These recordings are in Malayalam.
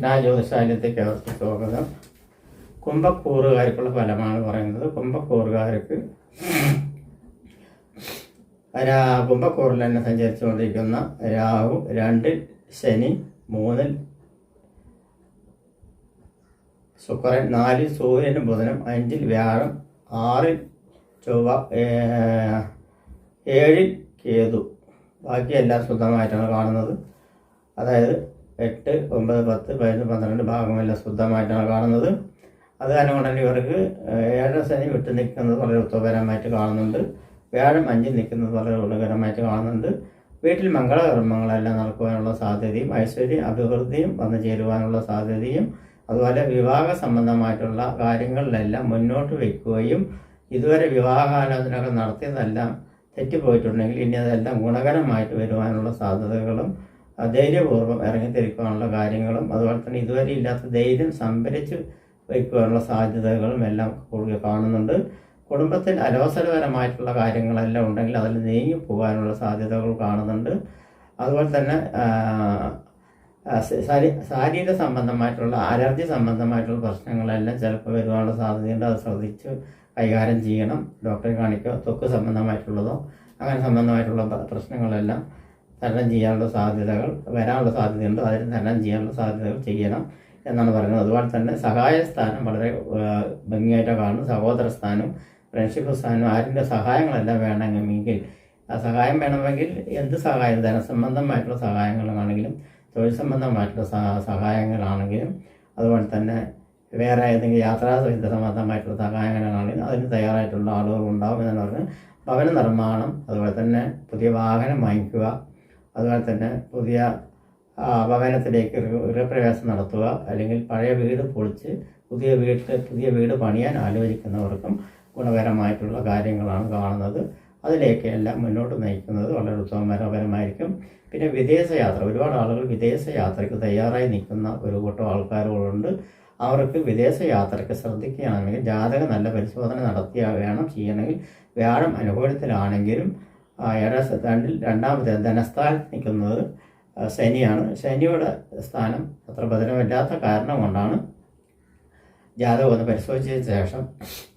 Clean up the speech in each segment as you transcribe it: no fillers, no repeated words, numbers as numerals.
കൃഷ്ണ ജ്യോതിഷാലയത്തേക്ക് അവർക്ക് സ്വാഗതം. കുംഭക്കൂറുകാർക്കുള്ള ഫലമാണ് പറയുന്നത്. കുംഭക്കൂറുകാർക്ക് കുംഭക്കൂറിൽ തന്നെ സഞ്ചരിച്ചുകൊണ്ടിരിക്കുന്ന രാഹു 2-ൽ ശനി, 3-ൽ ശുക്രൻ, 4-ൽ സൂര്യനും ബുധനും, 5-ൽ വ്യാഴം, 6-ൽ ചൊവ്വ, 7-ൽ കേതു. ബാക്കിയെല്ലാം ശുദ്ധമായിട്ടാണ് കാണുന്നത്. അതായത് 8, 9, 10, 11, 12 ഭാഗമെല്ലാം ശുദ്ധമായിട്ടാണ് കാണുന്നത്. അത് കാരണം കൊണ്ട് തന്നെ ഇവർക്ക് 7 ശനി വിട്ട് നിൽക്കുന്നത് വളരെ ഉത്തമകരമായിട്ട് കാണുന്നുണ്ട്. വ്യാഴം 5-ൽ നിൽക്കുന്നത് വളരെ ഗുണകരമായിട്ട് കാണുന്നുണ്ട്. വീട്ടിൽ മംഗളകർമ്മങ്ങളെല്ലാം നടക്കുവാനുള്ള സാധ്യതയും ഐശ്വര്യ അഭിവൃദ്ധിയും വന്നു ചേരുവാനുള്ള സാധ്യതയും അതുപോലെ വിവാഹ സംബന്ധമായിട്ടുള്ള കാര്യങ്ങളിലെല്ലാം മുന്നോട്ട് വയ്ക്കുകയും ഇതുവരെ വിവാഹാലോചനകൾ നടത്തിയതെല്ലാം തെറ്റിപ്പോയിട്ടുണ്ടെങ്കിൽ ഇനി അതെല്ലാം ഗുണകരമായിട്ട് വരുവാനുള്ള സാധ്യതകളും ധൈര്യപൂർവ്വം ഇറങ്ങിത്തിരിക്കാനുള്ള കാര്യങ്ങളും അതുപോലെ തന്നെ ഇതുവരെ ഇല്ലാത്ത ധൈര്യം സംഭരിച്ച് വയ്ക്കുവാനുള്ള സാധ്യതകളും എല്ലാം കൂടുതൽ കാണുന്നുണ്ട്. കുടുംബത്തിൽ അലോസരപരമായിട്ടുള്ള കാര്യങ്ങളെല്ലാം ഉണ്ടെങ്കിൽ അതിൽ നീങ്ങി പോകാനുള്ള സാധ്യതകൾ കാണുന്നുണ്ട്. അതുപോലെ തന്നെ ശാരീരിക സംബന്ധമായിട്ടുള്ള അലർജി സംബന്ധമായിട്ടുള്ള പ്രശ്നങ്ങളെല്ലാം ചിലപ്പോൾ വരുവാനുള്ള സാധ്യതയുണ്ട്. അത് ശ്രദ്ധിച്ച് കൈകാര്യം ചെയ്യണം. ഡോക്ടറെ കാണിക്കുക. ത്വക്ക് സംബന്ധമായിട്ടുള്ളതോ അങ്ങനെ സംബന്ധമായിട്ടുള്ള പ്രശ്നങ്ങളെല്ലാം തരണം ചെയ്യാനുള്ള സാധ്യതകൾ വരാനുള്ള സാധ്യതയുണ്ട്. അതിന് തരണം ചെയ്യാനുള്ള സാധ്യതകൾ ചെയ്യണം എന്നാണ് പറയുന്നത്. അതുപോലെ തന്നെ സഹായ സ്ഥാനം വളരെ ഭംഗിയായിട്ടാണ് കാണുന്നത്. സഹോദര സ്ഥാനം, ഫ്രണ്ട്ഷിപ്പ് സ്ഥാനം, ആരുടെ സഹായങ്ങളെല്ലാം വേണമെങ്കിൽ ആ സഹായം വേണമെങ്കിൽ എന്ത് സഹായം, ധനസംബന്ധമായിട്ടുള്ള സഹായങ്ങളാണെങ്കിലും തൊഴിൽ സംബന്ധമായിട്ടുള്ള സഹായങ്ങളാണെങ്കിലും അതുപോലെ തന്നെ വേറെ ഏതെങ്കിലും യാത്രാ സംബന്ധമായിട്ടുള്ള സഹായങ്ങളാണെങ്കിലും അതിന് തയ്യാറായിട്ടുള്ള ആളുകൾ ഉണ്ടാവും എന്നാണ് പറഞ്ഞത്. ഭവന നിർമ്മാണം, അതുപോലെ തന്നെ പുതിയ വാഹനം വാങ്ങിക്കുക, അതുപോലെ തന്നെ പുതിയ ഭവനത്തിലേക്ക് ഗൃഹപ്രവേശം നടത്തുക, അല്ലെങ്കിൽ പഴയ വീട് പൊളിച്ച് പുതിയ വീട് പണിയാൻ ആലോചിക്കുന്നവർക്കും ഗുണകരമായിട്ടുള്ള കാര്യങ്ങളാണ് കാണുന്നത്. അതിലേക്ക് എല്ലാം മുന്നോട്ട് നയിക്കുന്നത് വളരെ ഉത്തമപരമായിരിക്കും. പിന്നെ വിദേശയാത്ര, ഒരുപാട് ആളുകൾ വിദേശയാത്രയ്ക്ക് തയ്യാറായി നിൽക്കുന്ന ഒരു കൂട്ടം ആൾക്കാരുകളുണ്ട്. അവർക്ക് വിദേശയാത്രയ്ക്ക് ശ്രദ്ധിക്കുകയാണെങ്കിൽ ജാതകം നല്ല പരിശോധന വേണം ചെയ്യണമെങ്കിൽ. വ്യാഴം അനുകൂലത്തിലാണെങ്കിലും 2-ൽ രണ്ടാമത്തെ ധനസ്ഥാനത്ത് നിൽക്കുന്നത് ശനിയാണ്. ശനിയുടെ സ്ഥാനം അത്ര ഭദ്രമല്ലാത്ത കാരണം കൊണ്ടാണ് ജാതകം ഒന്ന് പരിശോധിച്ചതിന് ശേഷം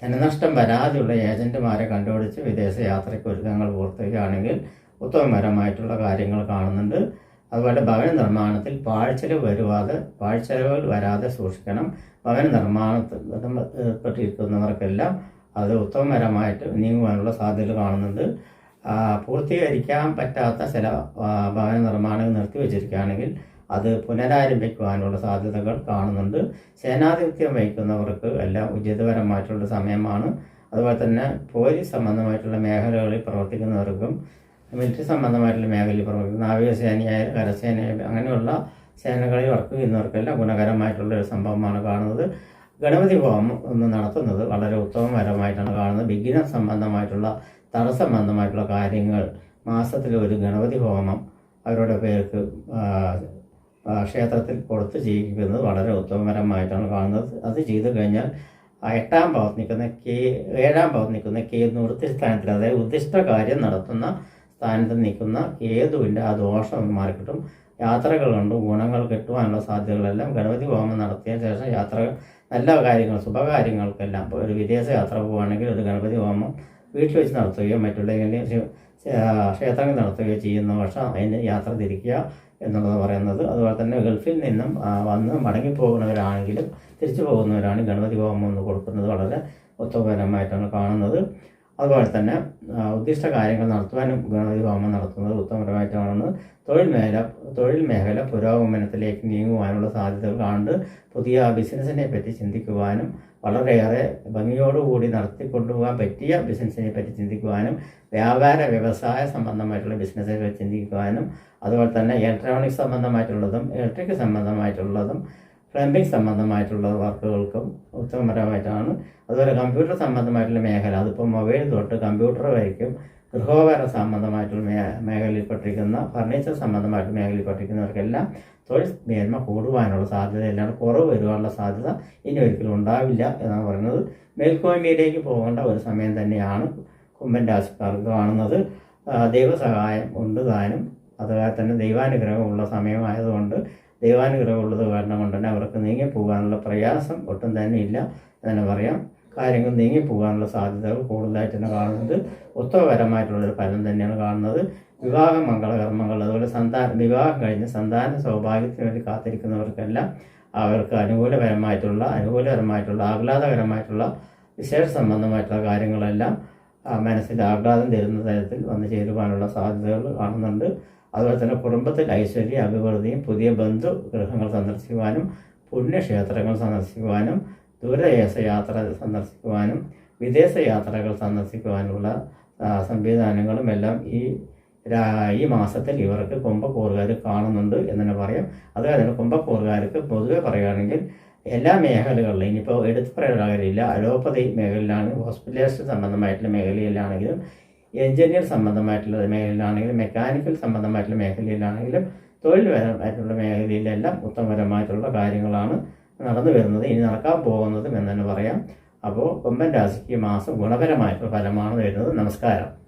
ധനനഷ്ടം വരാതെയുള്ള ഏജന്റുമാരെ കണ്ടുപിടിച്ച് വിദേശയാത്രയ്ക്ക് ഒരുക്കങ്ങൾ പൂർത്തിയാണെങ്കിൽ ഉത്തമപരമായിട്ടുള്ള കാര്യങ്ങൾ കാണുന്നുണ്ട്. അതുപോലെ ഭവന നിർമ്മാണത്തിൽ പാഴ്ചെലവുകൾ വരാതെ സൂക്ഷിക്കണം. ഭവന നിർമ്മാണത്തിൽ ഏർപ്പെട്ടിരിക്കുന്നവർക്കെല്ലാം അത് ഉത്തമപരമായിട്ട് നീങ്ങുവാനുള്ള സാധ്യത കാണുന്നുണ്ട്. പൂർത്തീകരിക്കാൻ പറ്റാത്ത ചില ഭവന നിർമ്മാണങ്ങൾ നിർത്തിവെച്ചിരിക്കുകയാണെങ്കിൽ അത് പുനരാരംഭിക്കുവാനുള്ള സാധ്യതകൾ കാണുന്നുണ്ട്. സേനാധിപത്യം വഹിക്കുന്നവർക്ക് എല്ലാം ഉചിതപരമായിട്ടുള്ള സമയമാണ്. അതുപോലെ തന്നെ പോലീസ് സംബന്ധമായിട്ടുള്ള മേഖലകളിൽ പ്രവർത്തിക്കുന്നവർക്കും മിലിറ്ററി സംബന്ധമായിട്ടുള്ള മേഖലയിൽ പ്രവർത്തിക്കുന്ന നാവികസേനയായാലും കരസേനയായാലും അങ്ങനെയുള്ള സേനകളിൽ വർക്ക് ചെയ്യുന്നവർക്കെല്ലാം ഗുണകരമായിട്ടുള്ള ഒരു സംഭവമാണ് കാണുന്നത്. ഗണപതി ഹോമം ഒന്ന് നടത്തുന്നത് വളരെ ഉത്തമപരമായിട്ടാണ് കാണുന്നത്. വിഘ്ന സംബന്ധമായിട്ടുള്ള തടസ്സംബന്ധമായിട്ടുള്ള കാര്യങ്ങൾ മാസത്തിൽ ഒരു ഗണപതി ഹോമം അവരുടെ പേർക്ക് ക്ഷേത്രത്തിൽ കൊടുത്ത് ചെയ്യിക്കുന്നത് വളരെ ഉത്തമപരമായിട്ടാണ് കാണുന്നത്. അത് ചെയ്തു കഴിഞ്ഞാൽ 8-ാം ഭാവത്ത് നിൽക്കുന്ന 7-ാം ഭാവത്ത് നിൽക്കുന്ന കേതു വൃത്തിസ്ഥാനത്തിൽ, അതായത് ഉദ്ദിഷ്ട കാര്യം നടത്തുന്ന സ്ഥാനത്ത് നിൽക്കുന്ന കേതുവിൻ്റെ ആ ദോഷം മാറിക്കിട്ടും. യാത്രകൾ കൊണ്ട് ഗുണങ്ങൾ കിട്ടുവാനുള്ള സാധ്യതകളെല്ലാം ഗണപതി ഹോമം നടത്തിയ ശേഷം യാത്രകൾ നല്ല കാര്യങ്ങൾ ശുഭകാര്യങ്ങൾക്കെല്ലാം ഒരു വിദേശ യാത്ര പോവുകയാണെങ്കിൽ ഒരു ഗണപതി ഹോമം വീട്ടിൽ വെച്ച് നടത്തുകയോ മറ്റുള്ള ക്ഷേത്രങ്ങൾ നടത്തുകയോ ചെയ്യുന്ന പക്ഷം അതിന് യാത്ര തിരിക്കുക എന്നുള്ളത് പറയുന്നത്. അതുപോലെ തന്നെ ഗൾഫിൽ നിന്നും വന്ന് മടങ്ങിപ്പോകുന്നവരാണെങ്കിലും തിരിച്ചു പോകുന്നവരാണ് ഗണപതി ഹോമം എന്ന് കൊടുക്കുന്നത് വളരെ ഉത്തമപരമായിട്ടാണ് കാണുന്നത്. അതുപോലെ തന്നെ ഉദ്ദിഷ്ട കാര്യങ്ങൾ നടത്തുവാനും ഗണപതി ഹോമം നടത്തുന്നത് ഉത്തമപരമായിട്ട് കാണുന്നത്. തൊഴിൽ മേഖല പുരോഗമനത്തിലേക്ക് നീങ്ങുവാനുള്ള സാധ്യതകൾ കാണുന്നുണ്ട്. പുതിയ ബിസിനസ്സിനെ പറ്റി ചിന്തിക്കുവാനും വളരെയേറെ ഭംഗിയോടുകൂടി നടത്തിക്കൊണ്ടുപോകാൻ പറ്റിയ ബിസിനസ്സിനെ പറ്റി ചിന്തിക്കുവാനും വ്യവസായ സംബന്ധമായിട്ടുള്ള ബിസിനസ്സിനെ പറ്റി ചിന്തിക്കുവാനും അതുപോലെ തന്നെ ഇലക്ട്രോണിക്സ് സംബന്ധമായിട്ടുള്ളതും ഇലക്ട്രിക് സംബന്ധമായിട്ടുള്ളതും പ്ലംബിംഗ് സംബന്ധമായിട്ടുള്ള വർക്കുകൾക്കും ഉത്തമപരമായിട്ടാണ്. അതുപോലെ കമ്പ്യൂട്ടർ സംബന്ധമായിട്ടുള്ള മേഖല, അതിപ്പോൾ മൊബൈൽ തൊട്ട് കമ്പ്യൂട്ടർ വരയ്ക്കും ഗൃഹോപകരണ സംബന്ധമായിട്ടുള്ള മേഖലയിൽപ്പെട്ടിരിക്കുന്ന ഫർണിച്ചർ സംബന്ധമായിട്ടുള്ള മേഖലയിൽപ്പെട്ടിരിക്കുന്നവർക്കെല്ലാം തൊഴിൽ മേന്മ കൂടുവാനുള്ള സാധ്യത, അല്ലാണ്ട് കുറവ് വരുവാനുള്ള സാധ്യത ഇനി ഒരിക്കലും ഉണ്ടാവില്ല എന്നാണ് പറയുന്നത്. മേൽക്കോയ്മയിലേക്ക് പോകേണ്ട ഒരു സമയം തന്നെയാണ് കുംഭൻ രാശിക്കാർക്ക് കാണുന്നത്. ദൈവസഹായം ഉണ്ട് താനും അതുപോലെ തന്നെ ദൈവാനുഗ്രഹമുള്ള സമയമായതുകൊണ്ട് ദൈവാനുഗ്രഹമുള്ളത് കാരണം കൊണ്ട് തന്നെ അവർക്ക് നീങ്ങിപ്പോകാനുള്ള പ്രയാസം ഒട്ടും തന്നെ ഇല്ല എന്ന് പറയാം. കാര്യങ്ങൾ നീങ്ങിപ്പോകാനുള്ള സാധ്യതകൾ കൂടുതലായിട്ട് തന്നെ കാണുന്നത് ഉത്തമകരമായിട്ടുള്ളൊരു ഫലം തന്നെയാണ് കാണുന്നത്. വിവാഹ മംഗളകർമ്മങ്ങൾ, അതുപോലെ വിവാഹം കഴിഞ്ഞ് സന്താന സൗഭാഗ്യത്തിന് വേണ്ടി കാത്തിരിക്കുന്നവർക്കെല്ലാം അവർക്ക് അനുകൂലകരമായിട്ടുള്ള ആഹ്ലാദകരമായിട്ടുള്ള വിശേഷ സംബന്ധമായിട്ടുള്ള കാര്യങ്ങളെല്ലാം മനസ്സിൽ ആഹ്ലാദം തരുന്ന തരത്തിൽ വന്നു ചേരുവാനുള്ള സാധ്യതകൾ കാണുന്നുണ്ട്. അതുപോലെ തന്നെ കുടുംബത്തിൽ ഐശ്വര്യ അഭിവൃദ്ധിയും, പുതിയ ബന്ധുഗൃഹങ്ങൾ സന്ദർശിക്കുവാനും, പുണ്യക്ഷേത്രങ്ങൾ സന്ദർശിക്കുവാനും, ദൂരദേശ യാത്ര സന്ദർശിക്കുവാനും, വിദേശ യാത്രകൾ സന്ദർശിക്കുവാനുള്ള സംവിധാനങ്ങളും എല്ലാം ഈ മാസത്തിൽ ഇവർക്ക് കുംഭക്കൂറുകാർ കാണുന്നുണ്ട് എന്ന് തന്നെ പറയാം. അതുപോലെ തന്നെ കുംഭക്കൂറുകാർക്ക് പൊതുവെ പറയുകയാണെങ്കിൽ എല്ലാ മേഖലകളിലും, ഇനിയിപ്പോൾ എടുത്തു പറയാൻ കാര്യമില്ല, അലോപ്പതി മേഖലയിലാണ്, ഹോസ്പിറ്റലൈസേഷൻ സംബന്ധമായിട്ടുള്ള മേഖലയിലാണെങ്കിലും, എഞ്ചിനീയർ സംബന്ധമായിട്ടുള്ള മേഖലയിലാണെങ്കിലും, മെക്കാനിക്കൽ സംബന്ധമായിട്ടുള്ള മേഖലയിലാണെങ്കിലും, തൊഴിൽപരമായിട്ടുള്ള മേഖലയിലെല്ലാം ഉത്തമപരമായിട്ടുള്ള കാര്യങ്ങളാണ് നടന്നു വരുന്നത്, ഇനി നടക്കാൻ പോകുന്നതും എന്ന് തന്നെ പറയാം. അപ്പോൾ കുംഭൻ രാശിക്ക് ഈ മാസം ഗുണപരമായിട്ടുള്ള ഫലമാണ് വരുന്നത്. നമസ്കാരം.